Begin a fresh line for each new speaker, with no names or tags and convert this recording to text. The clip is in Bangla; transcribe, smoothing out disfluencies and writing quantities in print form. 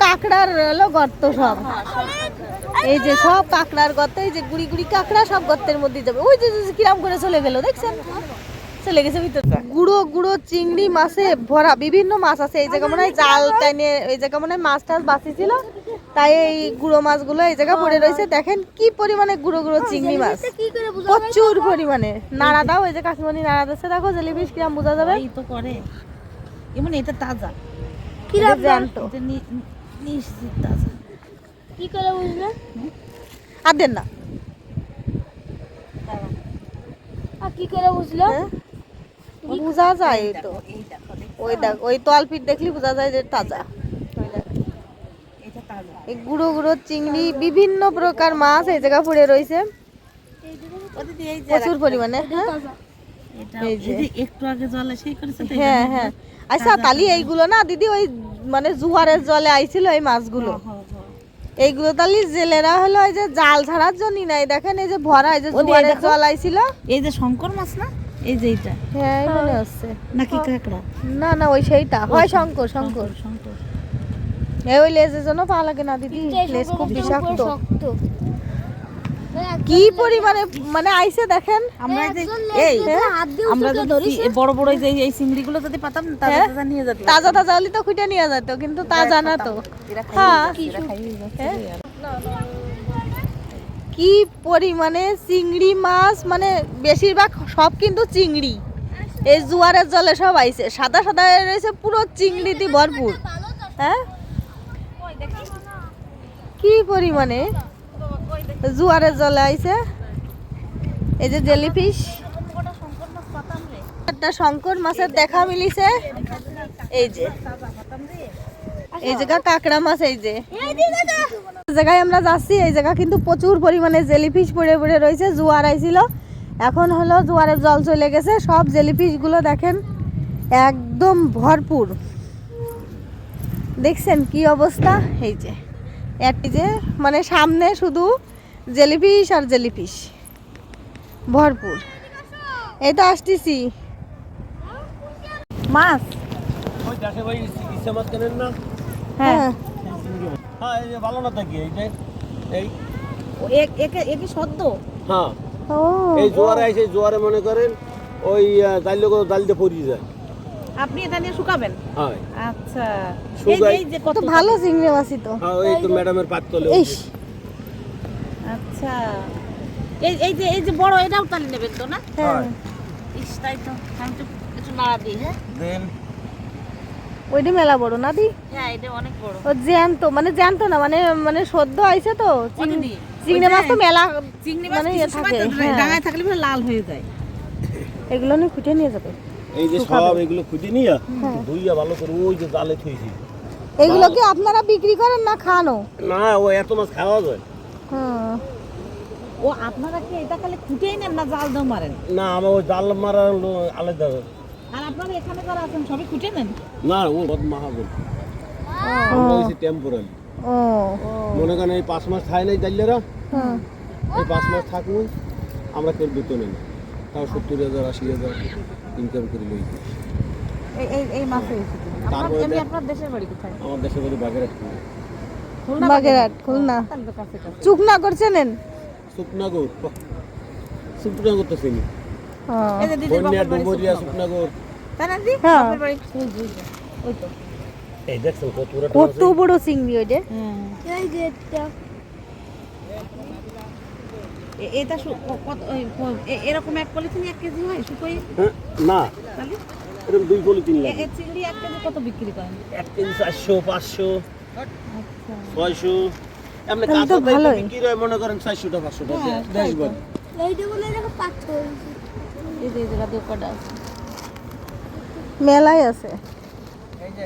কাঁকড়ার হলো গর্ত সব। এই যে সব কাঁকড়ার গর্ত, এই যে গুড়ি গুড়ি কাঁকড়া সব গর্তের মধ্যে যাবে। ওই যে কিরাম করে চলে গেল দেখছেন, চলে গেছে ভিতরে। গুঁড়ো গুঁড়ো চিংড়ি মাছে ভরা বিভিন্ন মাছ আছে। এই জায়গা মনে হয় জাল টাইনে, এই জায়গা মনে হয় মাছ টাছ বাঁচি ছিল, তাই এই গুঁড়ো মাছগুলো এই জায়গা পড়ে রয়েছে। দেখেন কি পরিমাণে গুঁড়ো গুঁড়ো চিংড়ি মাছ, প্রচুর পরিমাণে। নাড়া দাও, এই যে কাকিমণি নাড়া দিচ্ছে, দেখো জেলিফিশ কিরাম বোঝা যাবে।
এই তো করে এমন, এটা তাজা
কিরাম জানতো,
এটা নিশ্চিত তাজা।
কি করে বুঝলে?
আর দেন না।
আর কি করে বুঝলো?
বোঝা যায় তো,
এই দেখো,
ওই দেখ, ওই তলপিঠ দেখলি বোঝা যায় যে তাজা।
এটা তাজা।
এই গুঁড়ো গুঁড়ো চিংড়ি বিভিন্ন প্রকার মাছ এই জায়গা পড়ে রয়েছে
ওদিকে এই যে
প্রচুর পরিমাণে। হ্যাঁ
এটা
এই
এই
যে।
যে একটু আগে জলে সেই করেছে তো,
হ্যাঁ হ্যাঁ। আচ্ছা তালি এইগুলো না দিদি ওই মানে জোয়ারের জলে আইছিল এই মাছগুলো, এইগুলো তালি জেলেরা হলো ওই যে জাল ছাড়ার জন্যই নাই। দেখেন এই যে ভরা, এই যে জোয়ারের জল আইছিল।
এই যে শঙ্কর মাছ না, এই যে এটা
হ্যাঁ মনে হচ্ছে।
নাকি কাঁকড়া?
না না ওই সেইটা হয় শঙ্কর, শঙ্কর।
শঙ্কর।
এই ওই লেজের জন্য পা লাগে না দিদি, লেজ খুব বিষাক্ত। কি পরিমাণে মানে আইছে দেখেন।
আমরা যে এই আমরা যদি এই বড় বড় যে এই চিংড়িগুলো যদি পাতাম তাজা তাজা নিয়ে যেতাম।
তাজা তাজা হলে তো খুঁটে নিয়ে যেত, কিন্তু তাজা না তো। হ্যাঁ কি পরিমাণে চিংড়ি মাছ, মানে বেশিরভাগ সব কিন্তু চিংড়ি। এই জোয়ারের জলে সব আইছে, সাদা সাদা রয়েছে পুরো চিংড়ি দিয়ে ভরপুর। হ্যাঁ কি পরিমাণে জোয়ারের জলে আইছে। এই যে জেলিফিশ, একটা শঙ্কর মাছের দেখা মিলিছে। এই যে এই জায়গা কাঁকড়া মাছ, এই যে জায়গায় আমরা যাচ্ছি এই জায়গা কিন্তু প্রচুর পরিমাণে জেলিফিশ পড়ে পড়ে রয়েছে। জোয়ার আইছিল, এখন হলো জোয়ারের জল চলে গেছে, সব জেলিফিশ গুলো দেখেন একদম ভরপুর। দেখছেন কি অবস্থা। এই যে একটি যে মানে সামনে শুধু জেলিফিশ আর জেলিফিশ ভরপুর। এই তো আসতেছি মাছ।
ওই দেশে ভাই ইচ্ছা মাছ কেনেন না?
হ্যাঁ
হ্যাঁ এই যে ভালো না থাকি এই যে এই
একে সদ্য।
হ্যাঁ
ও
এই জোয়ারে আইছে, জোয়ারে মনে করেন ওই জাল দিয়ে পড়িয়ে যায়।
আপনি এটা নিয়ে শুকাবেন?
হ্যাঁ
আচ্ছা।
শুকাই।
এই যে
কত ভালো চিংড়ি মাছই তো।
হ্যাঁ ওই তো ম্যাডামের পাত তলে।
ইস
আচ্ছা। এই যে বড় এটাও তালি নেবেন তো না?
হ্যাঁ
ইস তাই তো, আমি তো একটু নাড়া দিই। হ্যাঁ
দেন
ওইটা মেলা বড় না দি।
হ্যাঁ এটা অনেক বড়।
ও জ্যান্ত, মানে জ্যান্ত না, মানে মানে সদ্য আইছে তো
দিদি,
চিংড়ি মাছ তো মেলা
চিংড়ি মাছ
মানে
কিছু সময় তো
হ্যাঁ।
ডাঙায় থাকলে পুরো লাল হয়ে যায়।
এগুলো নিয়ে খুঁটে নিয়ে যাবে।
এই যে সব এগুলো খুঁজে নিয়ে ধুইয়া ভালো করে ওই যে জালে থইছি।
এগুলো কি আপনারা বিক্রি করেন না খানো?
না ও এত মাছ খাওয়া যায়
হ্যাঁ
ও আপনারা কি এটা খালি খুঁটেই নেন না জাল দাও মারেন?
না, আমার ওই জাল মারা আলাদা।
আর আপনারা এখানে যারা আছেন সবই খুঁটে নেন?
না ও বদ মাহাবল, আমরা হইছি টেম্পোরারি।
ও
মনে করেন এই 5 মাস খায় নাই জাল্লেরা,
হ্যাঁ
এই 5 মাস থাকুন আমরা কেউ বেতনে না, তাও 70,000 80,000 ইনকাম করে লই।
এই মাসে
তারপরে
এমনি আপনার দেশের বাড়ি কোথায়?
আমার দেশে বাড়ি বাগেরহাট।
বাগেরহাট, খুলনা।
তাহলে তো কাছে।
চুকনা করছেন?
সুপনাগর, সুপনাগর তো চিনি।
এই যে দিদির
বন্যা
বাপের বাড়ি
ডুবরিয়া
সুপনগর।
সুপনাগর।
তাই না দি?
হ্যাঁ।
বাপের বাড়ি ওই তো।
এই দেখছেন কত বড়
কত বড় চিংড়ি ওইটা।
এই যে এটা
এটা এরকম এক পলিথিন 1 কেজি হয় শুকোই?
না
তাহলে
এরকম 2 পলিথিন লাগে।
এই চিংড়ি 1 কেজি কত বিক্রি করেন?
1 কেজি 400 500
আচ্ছা
600 এমনি
তাহলে তো
কাঁচা পাইলে
ভালোই।
বিক্রি হয় মনে করেন 400 টা 500 টা
হ্যাঁ,
দেশ বল।
এইটা বলে দেখো পাথর।
এই যে জায়গা দোকানটা আছে।
মেলাই আছে।
এই যে